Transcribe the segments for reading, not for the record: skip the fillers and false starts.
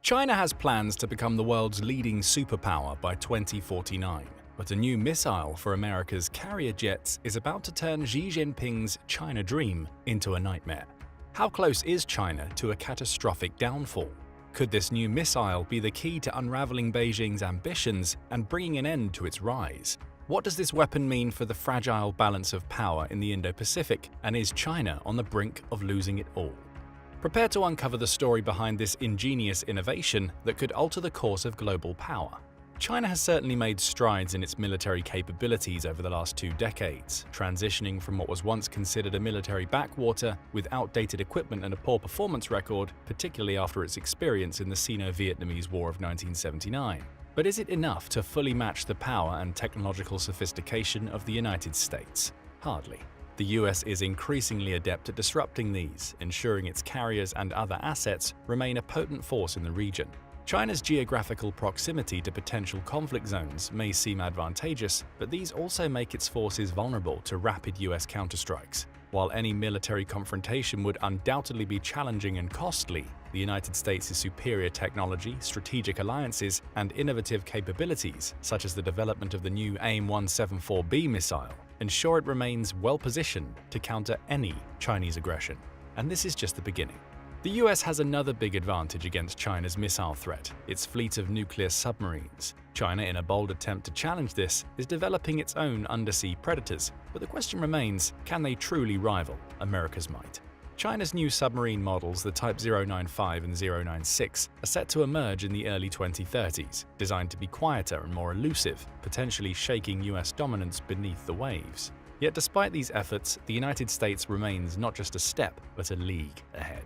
China has plans to become the world's leading superpower by 2049, but a new missile for America's carrier jets is about to turn Xi Jinping's China dream into a nightmare. How close is China to a catastrophic downfall? Could this new missile be the key to unraveling Beijing's ambitions and bringing an end to its rise? What does this weapon mean for the fragile balance of power in the Indo-Pacific, and is China on the brink of losing it all? Prepare to uncover the story behind this ingenious innovation that could alter the course of global power. China has certainly made strides in its military capabilities over the last 2 decades, transitioning from what was once considered a military backwater with outdated equipment and a poor performance record, particularly after its experience in the Sino-Vietnamese War of 1979. But is it enough to fully match the power and technological sophistication of the United States? Hardly. The US is increasingly adept at disrupting these, ensuring its carriers and other assets remain a potent force in the region. China's geographical proximity to potential conflict zones may seem advantageous, but these also make its forces vulnerable to rapid US counterstrikes. While any military confrontation would undoubtedly be challenging and costly, the United States' superior technology, strategic alliances, and innovative capabilities, such as the development of the new AIM-174B missile, ensure it remains well-positioned to counter any Chinese aggression. And this is just the beginning. The US has another big advantage against China's missile threat: its fleet of nuclear submarines. China, in a bold attempt to challenge this, is developing its own undersea predators, but the question remains, can they truly rival America's might? China's new submarine models, the Type 095 and 096, are set to emerge in the early 2030s, designed to be quieter and more elusive, potentially shaking US dominance beneath the waves. Yet despite these efforts, the United States remains not just a step, but a league ahead.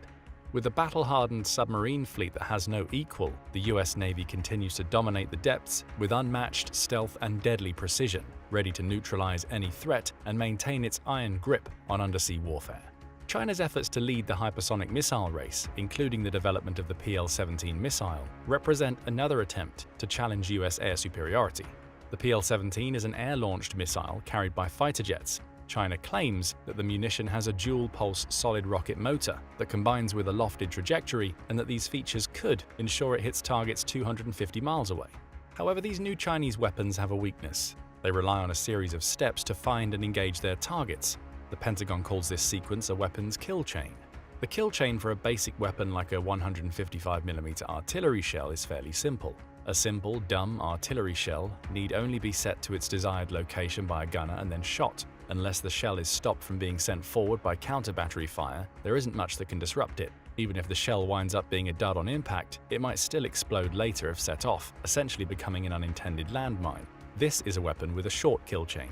With a battle-hardened submarine fleet that has no equal, the US Navy continues to dominate the depths with unmatched stealth and deadly precision, ready to neutralize any threat and maintain its iron grip on undersea warfare. China's efforts to lead the hypersonic missile race, including the development of the PL-17 missile, represent another attempt to challenge US air superiority. The PL-17 is an air-launched missile carried by fighter jets. China claims that the munition has a dual-pulse solid rocket motor that combines with a lofted trajectory, and that these features could ensure it hits targets 250 miles away. However, these new Chinese weapons have a weakness. They rely on a series of steps to find and engage their targets. The Pentagon calls this sequence a weapon's kill chain. The kill chain for a basic weapon like a 155mm artillery shell is fairly simple. A simple, dumb artillery shell need only be set to its desired location by a gunner and then shot. Unless the shell is stopped from being sent forward by counter-battery fire, there isn't much that can disrupt it. Even if the shell winds up being a dud on impact, it might still explode later if set off, essentially becoming an unintended landmine. This is a weapon with a short kill chain.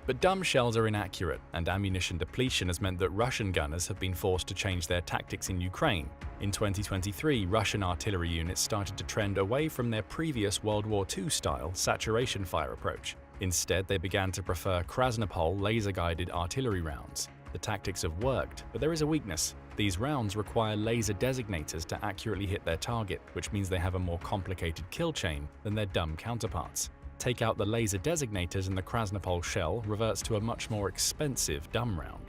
But dumb shells are inaccurate, and ammunition depletion has meant that Russian gunners have been forced to change their tactics in Ukraine. In 2023, Russian artillery units started to trend away from their previous World War II-style saturation fire approach. Instead, they began to prefer Krasnopol laser-guided artillery rounds. The tactics have worked, but there is a weakness. These rounds require laser designators to accurately hit their target, which means they have a more complicated kill chain than their dumb counterparts. Take out the laser designators and the Krasnopol shell reverts to a much more expensive dumb round.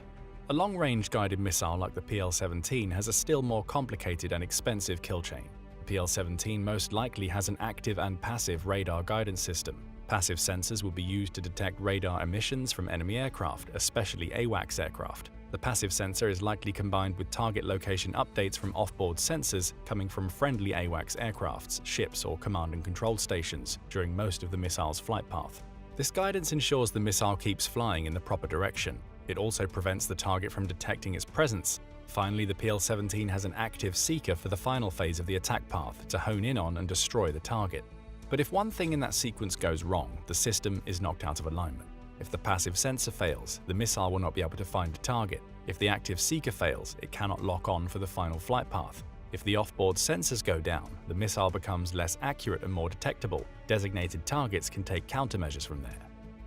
A long-range guided missile like the PL-17 has a still more complicated and expensive kill chain. The PL-17 most likely has an active and passive radar guidance system. Passive sensors will be used to detect radar emissions from enemy aircraft, especially AWACS aircraft. The passive sensor is likely combined with target location updates from off-board sensors coming from friendly AWACS aircrafts, ships, or command and control stations during most of the missile's flight path. This guidance ensures the missile keeps flying in the proper direction. It also prevents the target from detecting its presence. Finally, the PL-17 has an active seeker for the final phase of the attack path to hone in on and destroy the target. But if one thing in that sequence goes wrong, the system is knocked out of alignment. If the passive sensor fails, the missile will not be able to find a target. If the active seeker fails, it cannot lock on for the final flight path. If the off-board sensors go down, the missile becomes less accurate and more detectable. Designated targets can take countermeasures from there.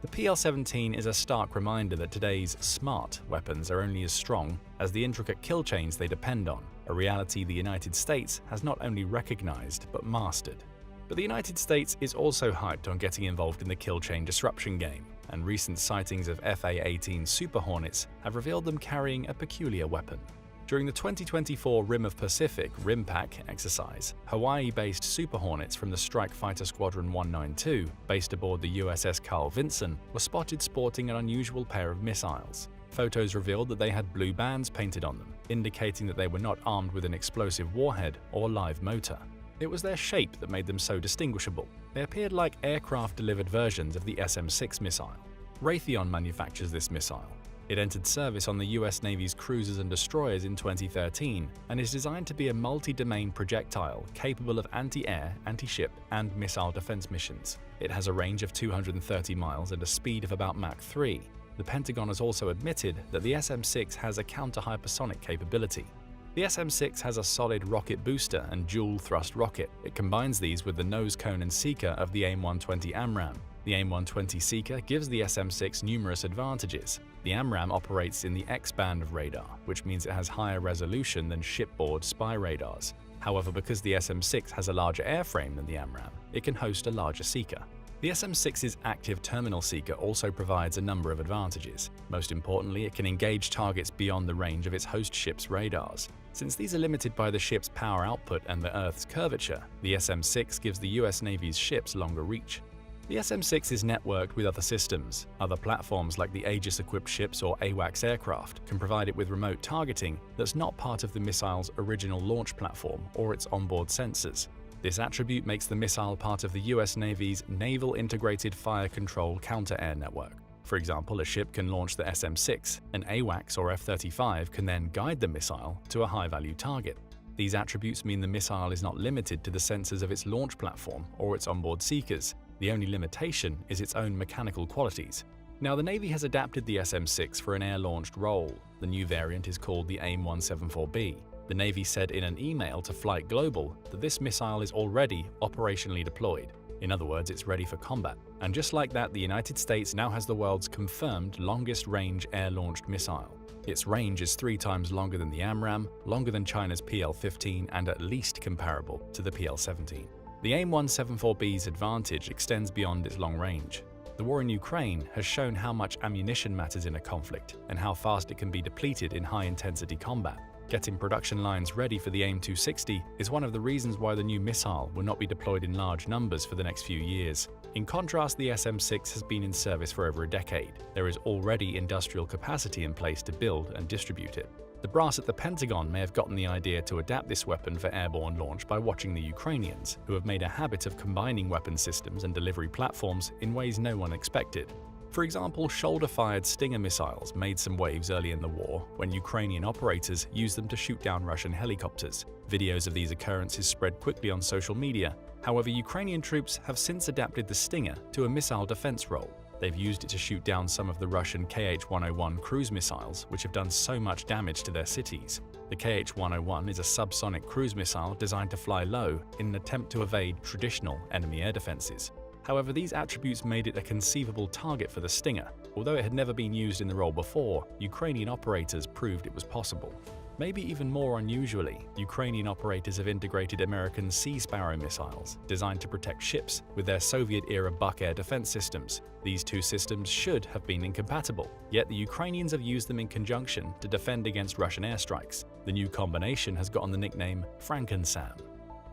The PL-17 is a stark reminder that today's smart weapons are only as strong as the intricate kill chains they depend on, a reality the United States has not only recognized but mastered. But the United States is also hyped on getting involved in the kill chain disruption game, and recent sightings of FA-18 Super Hornets have revealed them carrying a peculiar weapon. During the 2024 Rim of Pacific RIMPAC exercise, Hawaii-based Super Hornets from the Strike Fighter Squadron 192, based aboard the USS Carl Vinson, were spotted sporting an unusual pair of missiles. Photos revealed that they had blue bands painted on them, indicating that they were not armed with an explosive warhead or live motor. It was their shape that made them so distinguishable. They appeared like aircraft-delivered versions of the SM-6 missile. Raytheon manufactures this missile. It entered service on the US Navy's cruisers and destroyers in 2013 and is designed to be a multi-domain projectile capable of anti-air, anti-ship, and missile defense missions. It has a range of 230 miles and a speed of about Mach 3. The Pentagon has also admitted that the SM-6 has a counter-hypersonic capability. The SM-6 has a solid rocket booster and dual-thrust rocket. It combines these with the nose cone and seeker of the AIM-120 AMRAAM. The AIM-120 seeker gives the SM-6 numerous advantages. The AMRAAM operates in the X-band of radar, which means it has higher resolution than shipboard spy radars. However, because the SM-6 has a larger airframe than the AMRAAM, it can host a larger seeker. The SM-6's active terminal seeker also provides a number of advantages. Most importantly, it can engage targets beyond the range of its host ship's radars. Since these are limited by the ship's power output and the Earth's curvature, the SM-6 gives the US Navy's ships longer reach. The SM-6 is networked with other systems. Other platforms like the Aegis-equipped ships or AWACS aircraft can provide it with remote targeting that's not part of the missile's original launch platform or its onboard sensors. This attribute makes the missile part of the US Navy's Naval Integrated Fire Control Counter-Air Network. For example, a ship can launch the SM-6, an AWACS or F-35 can then guide the missile to a high-value target. These attributes mean the missile is not limited to the sensors of its launch platform or its onboard seekers. The only limitation is its own mechanical qualities. Now, the Navy has adapted the SM-6 for an air-launched role. The new variant is called the AIM-174B. The Navy said in an email to Flight Global that this missile is already operationally deployed. In other words, it's ready for combat. And just like that, the United States now has the world's confirmed longest-range air-launched missile. Its range is 3 times longer than the AMRAAM, longer than China's PL-15, and at least comparable to the PL-17. The AIM-174B's advantage extends beyond its long range. The war in Ukraine has shown how much ammunition matters in a conflict and how fast it can be depleted in high-intensity combat. Getting production lines ready for the AIM-260 is one of the reasons why the new missile will not be deployed in large numbers for the next few years. In contrast, the SM-6 has been in service for over a decade. There is already industrial capacity in place to build and distribute it. The brass at the Pentagon may have gotten the idea to adapt this weapon for airborne launch by watching the Ukrainians, who have made a habit of combining weapon systems and delivery platforms in ways no one expected. For example, shoulder-fired Stinger missiles made some waves early in the war when Ukrainian operators used them to shoot down Russian helicopters. Videos of these occurrences spread quickly on social media. However, Ukrainian troops have since adapted the Stinger to a missile defense role. They've used it to shoot down some of the Russian Kh-101 cruise missiles, which have done so much damage to their cities. The Kh-101 is a subsonic cruise missile designed to fly low in an attempt to evade traditional enemy air defenses. However, these attributes made it a conceivable target for the Stinger. Although it had never been used in the role before, Ukrainian operators proved it was possible. Maybe even more unusually, Ukrainian operators have integrated American Sea Sparrow missiles, designed to protect ships, with their Soviet-era Buk air defense systems. These two systems should have been incompatible, yet the Ukrainians have used them in conjunction to defend against Russian airstrikes. The new combination has gotten the nickname Frankensam.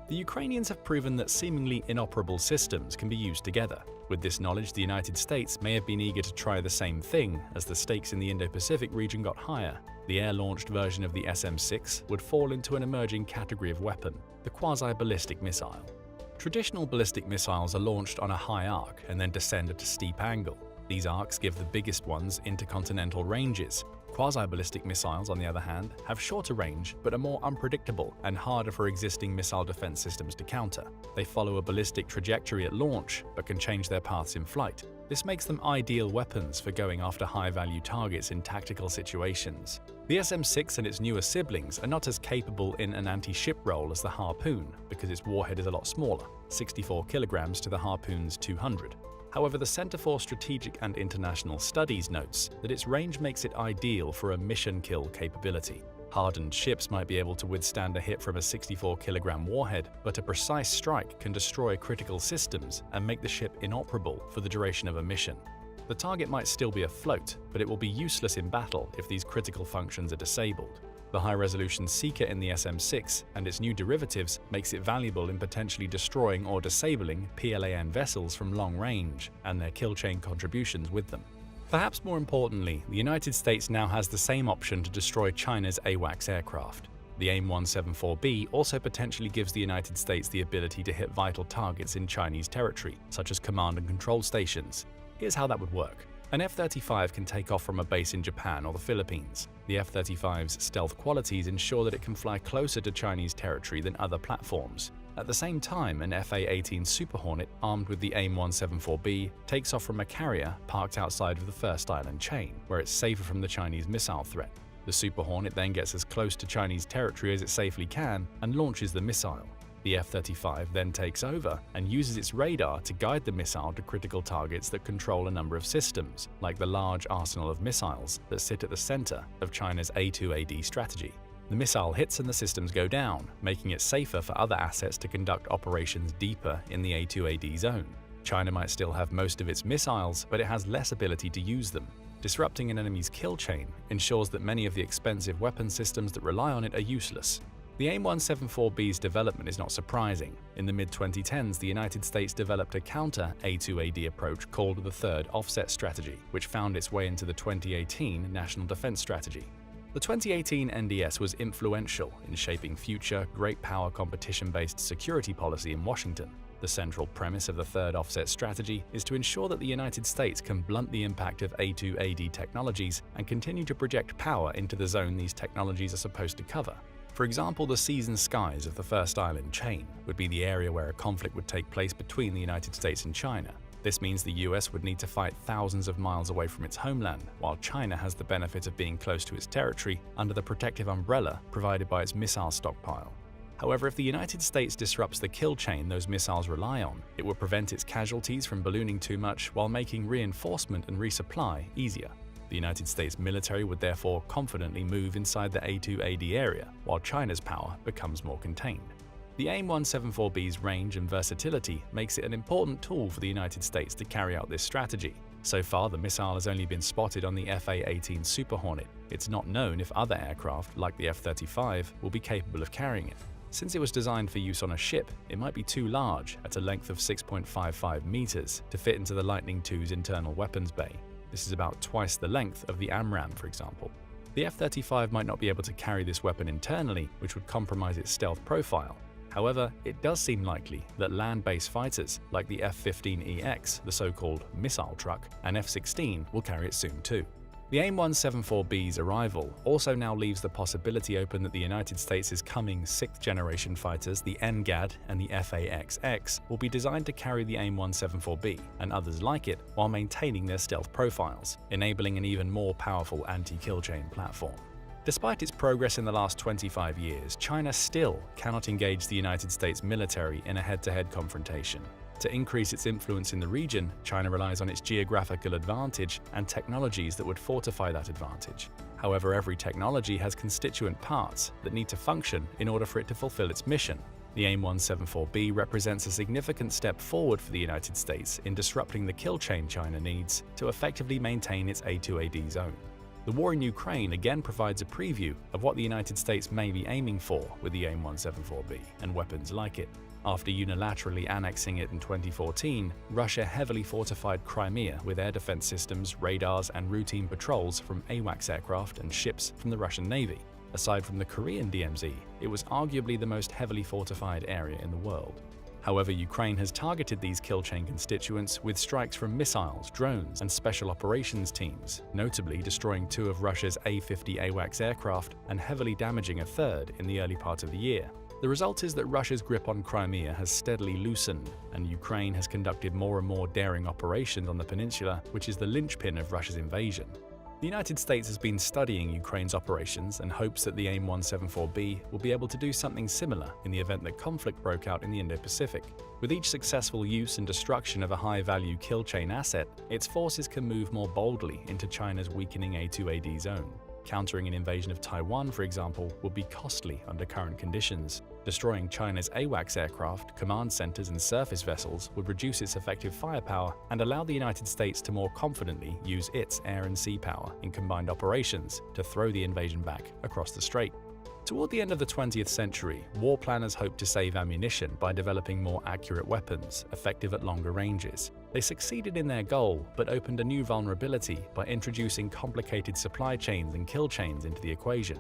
The Ukrainians have proven that seemingly inoperable systems can be used together. With this knowledge, the United States may have been eager to try the same thing as the stakes in the Indo-Pacific region got higher. The air-launched version of the SM-6 would fall into an emerging category of weapon, the quasi-ballistic missile. Traditional ballistic missiles are launched on a high arc and then descend at a steep angle. These arcs give the biggest ones intercontinental ranges. Quasi-ballistic missiles, on the other hand, have shorter range but are more unpredictable and harder for existing missile defense systems to counter. They follow a ballistic trajectory at launch but can change their paths in flight. This makes them ideal weapons for going after high-value targets in tactical situations. The SM-6 and its newer siblings are not as capable in an anti-ship role as the Harpoon because its warhead is a lot smaller, 64 kilograms to the Harpoon's 200. However, the Center for Strategic and International Studies notes that its range makes it ideal for a mission-kill capability. Hardened ships might be able to withstand a hit from a 64-kilogram warhead, but a precise strike can destroy critical systems and make the ship inoperable for the duration of a mission. The target might still be afloat, but it will be useless in battle if these critical functions are disabled. The high-resolution seeker in the SM-6 and its new derivatives makes it valuable in potentially destroying or disabling PLAN vessels from long range, and their kill chain contributions with them. Perhaps more importantly, the United States now has the same option to destroy China's AWACS aircraft. The AIM-174B also potentially gives the United States the ability to hit vital targets in Chinese territory, such as command and control stations. Here's how that would work. An F-35 can take off from a base in Japan or the Philippines. The F-35's stealth qualities ensure that it can fly closer to Chinese territory than other platforms. At the same time, an F/A-18 Super Hornet armed with the AIM-174B takes off from a carrier parked outside of the first island chain, where it's safer from the Chinese missile threat. The Super Hornet then gets as close to Chinese territory as it safely can and launches the missile. The F-35 then takes over and uses its radar to guide the missile to critical targets that control a number of systems, like the large arsenal of missiles that sit at the center of China's A2AD strategy. The missile hits and the systems go down, making it safer for other assets to conduct operations deeper in the A2AD zone. China might still have most of its missiles, but it has less ability to use them. Disrupting an enemy's kill chain ensures that many of the expensive weapon systems that rely on it are useless. The AIM-174B's development is not surprising. In the mid-2010s, the United States developed a counter-A2AD approach called the Third Offset Strategy, which found its way into the 2018 National Defense Strategy. The 2018 NDS was influential in shaping future, great power competition-based security policy in Washington. The central premise of the Third Offset Strategy is to ensure that the United States can blunt the impact of A2AD technologies and continue to project power into the zone these technologies are supposed to cover. For example, the seas and skies of the first island chain would be the area where a conflict would take place between the United States and China. This means the US would need to fight thousands of miles away from its homeland, while China has the benefit of being close to its territory under the protective umbrella provided by its missile stockpile. However, if the United States disrupts the kill chain those missiles rely on, it would prevent its casualties from ballooning too much while making reinforcement and resupply easier. The United States military would therefore confidently move inside the A2AD area, while China's power becomes more contained. The AIM-174B's range and versatility makes it an important tool for the United States to carry out this strategy. So far, the missile has only been spotted on the F/A-18 Super Hornet. It's not known if other aircraft, like the F-35, will be capable of carrying it. Since it was designed for use on a ship, it might be too large, at a length of 6.55 meters, to fit into the Lightning II's internal weapons bay. This is about twice the length of the AMRAAM, for example. The F-35 might not be able to carry this weapon internally, which would compromise its stealth profile. However, it does seem likely that land-based fighters like the F-15EX, the so-called missile truck, and F-16 will carry it soon too. The AIM-174B's arrival also now leaves the possibility open that the United States' coming 6th-generation fighters, the NGAD and the F/A-XX, will be designed to carry the AIM-174B and others like it while maintaining their stealth profiles, enabling an even more powerful anti-kill chain platform. Despite its progress in the last 25 years, China still cannot engage the United States military in a head-to-head confrontation. To increase its influence in the region, China relies on its geographical advantage and technologies that would fortify that advantage. However, every technology has constituent parts that need to function in order for it to fulfill its mission. The AIM-174B represents a significant step forward for the United States in disrupting the kill chain China needs to effectively maintain its A2AD zone. The war in Ukraine again provides a preview of what the United States may be aiming for with the AIM-174B and weapons like it. After unilaterally annexing it in 2014, Russia heavily fortified Crimea with air defense systems, radars, and routine patrols from AWACS aircraft and ships from the Russian Navy. Aside from the Korean DMZ, it was arguably the most heavily fortified area in the world. However, Ukraine has targeted these kill chain constituents with strikes from missiles, drones, and special operations teams, notably destroying 2 of Russia's A-50 AWACS aircraft and heavily damaging a third in the early part of the year. The result is that Russia's grip on Crimea has steadily loosened, and Ukraine has conducted more and more daring operations on the peninsula, which is the linchpin of Russia's invasion. The United States has been studying Ukraine's operations and hopes that the AIM-174B will be able to do something similar in the event that conflict broke out in the Indo-Pacific. With each successful use and destruction of a high-value kill chain asset, its forces can move more boldly into China's weakening A2AD zone. Countering an invasion of Taiwan, for example, would be costly under current conditions. Destroying China's AWACS aircraft, command centers, and surface vessels would reduce its effective firepower and allow the United States to more confidently use its air and sea power in combined operations to throw the invasion back across the strait. Toward the end of the 20th century, war planners hoped to save ammunition by developing more accurate weapons, effective at longer ranges. They succeeded in their goal, but opened a new vulnerability by introducing complicated supply chains and kill chains into the equation.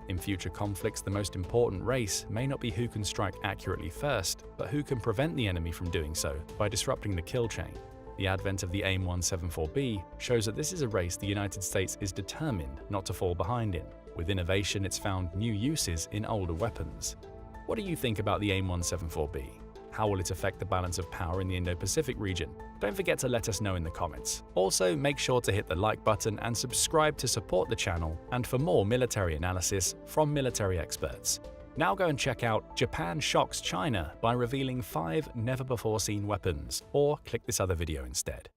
In future conflicts, the most important race may not be who can strike accurately first, but who can prevent the enemy from doing so by disrupting the kill chain. The advent of the AIM-174B shows that this is a race the United States is determined not to fall behind in. With innovation, it's found new uses in older weapons. What do you think about the AIM-174B? How will it affect the balance of power in the Indo-Pacific region? Don't forget to let us know in the comments. Also, make sure to hit the like button and subscribe to support the channel and for more military analysis from military experts. Now go and check out Japan Shocks China by revealing 5 never-before-seen weapons, or click this other video instead.